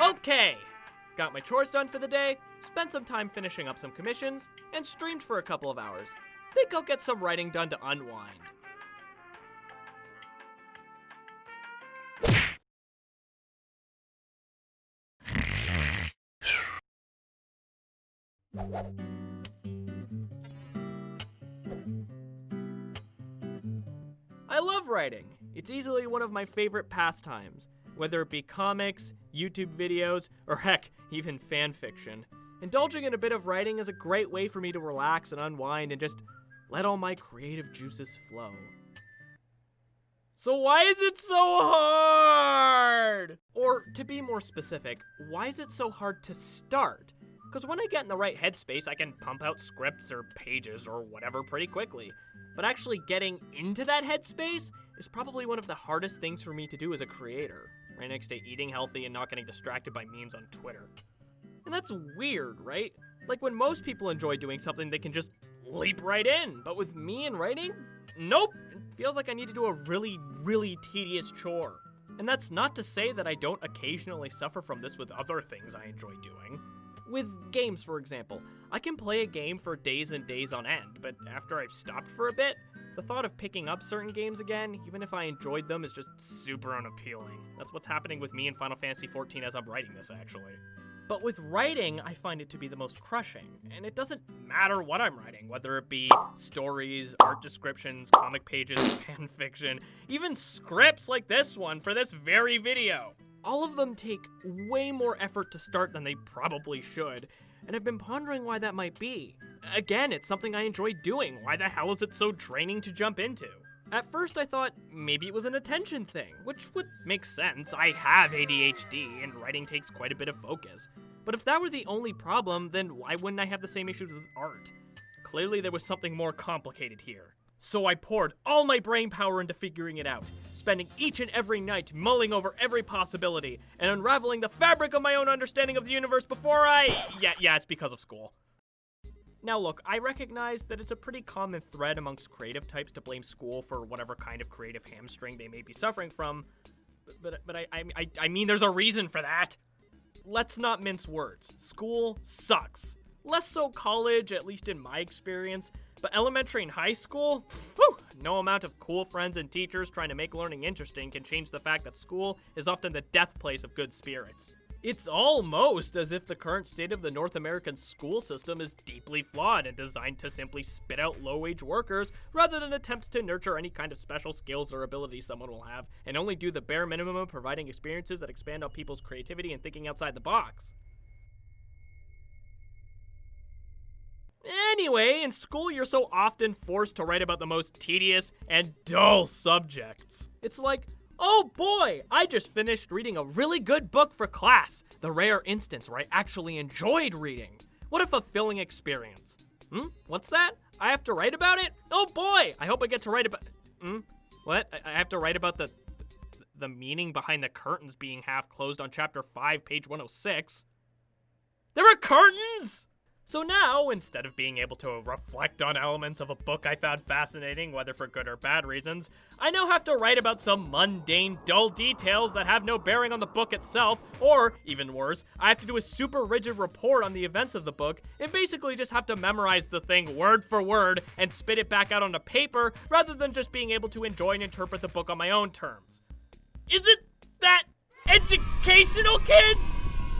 Okay, got my chores done for the day, spent some time finishing up some commissions, and streamed for a couple of hours. Think I'll get some writing done to unwind. I love writing. It's easily one of my favorite pastimes, whether it be comics, YouTube videos, or heck, even fan fiction. Indulging in a bit of writing is a great way for me to relax and unwind and just let all my creative juices flow. So why is it so hard? Or to be more specific, why is it so hard to start? Because when I get in the right headspace, I can pump out scripts or pages or whatever pretty quickly. But actually getting into that headspace is probably one of the hardest things for me to do as a creator, right next to eating healthy and not getting distracted by memes on Twitter. And that's weird, right? Like when most people enjoy doing something, they can just leap right in. But with me and writing, nope. It feels like I need to do a really, really tedious chore. And that's not to say that I don't occasionally suffer from this with other things I enjoy doing. With games, for example, I can play a game for days and days on end, but after I've stopped for a bit, the thought of picking up certain games again, even if I enjoyed them, is just super unappealing. That's what's happening with me in Final Fantasy XIV as I'm writing this, actually. But with writing, I find it to be the most crushing, and it doesn't matter what I'm writing, whether it be stories, art descriptions, comic pages, fan fiction, even scripts like this one for this very video. All of them take way more effort to start than they probably should, and I've been pondering why that might be. Again, it's something I enjoy doing. Why the hell is it so draining to jump into? At first I thought maybe it was an attention thing, which would make sense. I have ADHD, and writing takes quite a bit of focus. But if that were the only problem, then why wouldn't I have the same issues with art? Clearly there was something more complicated here. So I poured all my brain power into figuring it out, spending each and every night mulling over every possibility, and unraveling the fabric of my own understanding of the universe before Yeah, it's because of school. Now look, I recognize that it's a pretty common thread amongst creative types to blame school for whatever kind of creative hamstring they may be suffering from, but I mean there's a reason for that. Let's not mince words. School sucks. Less so college, at least in my experience, but elementary and high school? Whew, no amount of cool friends and teachers trying to make learning interesting can change the fact that school is often the death place of good spirits. It's almost as if the current state of the North American school system is deeply flawed and designed to simply spit out low-wage workers rather than attempt to nurture any kind of special skills or abilities someone will have, and only do the bare minimum of providing experiences that expand on people's creativity and thinking outside the box. Anyway, in school you're so often forced to write about the most tedious and dull subjects. It's like, oh boy, I just finished reading a really good book for class. The rare instance where I actually enjoyed reading. What a fulfilling experience. What's that? I have to write about it? Oh boy, I hope I get to write about... What? I have to write about the meaning behind the curtains being half closed on chapter 5, page 106. There are curtains! So now, instead of being able to reflect on elements of a book I found fascinating, whether for good or bad reasons, I now have to write about some mundane, dull details that have no bearing on the book itself, or, even worse, I have to do a super rigid report on the events of the book, and basically just have to memorize the thing word for word and spit it back out onto paper, rather than just being able to enjoy and interpret the book on my own terms. Isn't that educational, kids?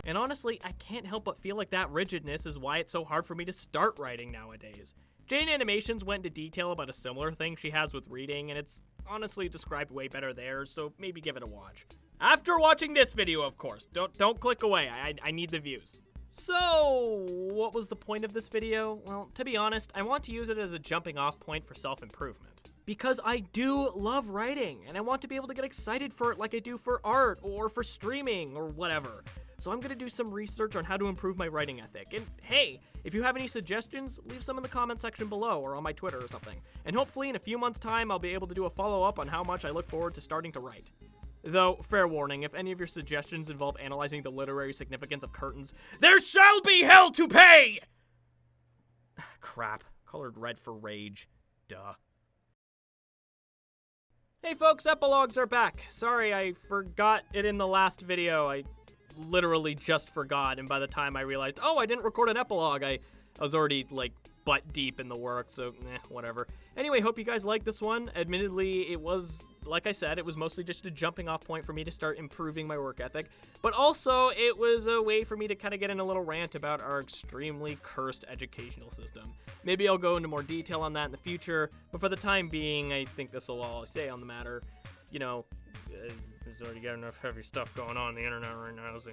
And honestly, I can't help but feel like that rigidness is why it's so hard for me to start writing nowadays. Jane Animations went into detail about a similar thing she has with reading, and it's honestly described way better there, so maybe give it a watch. After watching this video, of course. Don't click away, I need the views. So, what was the point of this video? Well, to be honest, I want to use it as a jumping off point for self-improvement. Because I do love writing, and I want to be able to get excited for it like I do for art, or for streaming, or whatever. So I'm gonna do some research on how to improve my writing ethic. And hey, if you have any suggestions, leave some in the comment section below or on my Twitter or something. And hopefully in a few months' time, I'll be able to do a follow-up on how much I look forward to starting to write. Though, fair warning, if any of your suggestions involve analyzing the literary significance of curtains, there shall be hell to pay! Crap. Colored red for rage. Duh. Hey folks, epilogues are back. Sorry, I forgot it in the last video. I literally just forgot, and by the time I realized, oh, I didn't record an epilogue, I was already, like, butt deep in the work, so, whatever. Anyway, hope you guys like this one. Admittedly, it was, like I said, it was mostly just a jumping off point for me to start improving my work ethic, but also it was a way for me to kind of get in a little rant about our extremely cursed educational system. Maybe I'll go into more detail on that in the future, but for the time being, I think this will all I say on the matter. You know, there's already got enough heavy stuff going on the internet right now, so,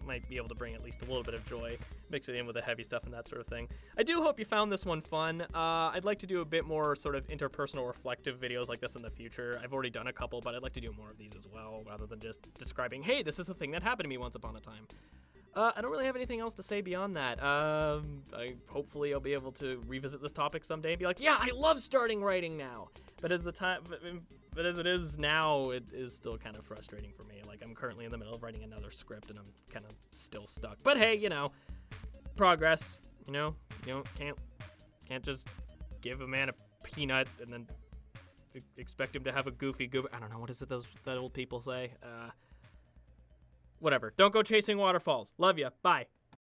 might be able to bring at least a little bit of joy, mix it in with the heavy stuff and that sort of thing. I do hope you found this one fun. I'd like to do a bit more sort of interpersonal reflective videos like this in the future. I've already done a couple, but I'd like to do more of these as well, rather than just describing, hey, this is the thing that happened to me once upon a time. I don't really have anything else to say beyond that. Hopefully I'll be able to revisit this topic someday and be like, yeah, I love starting writing now. But as it is now, it is still kind of frustrating for me. Like, I'm currently in the middle of writing another script and I'm kind of still stuck. But hey, progress. Can't just give a man a peanut and then expect him to have a goofy. I don't know, what is it that old people say? Whatever. Don't go chasing waterfalls. Love ya. Bye.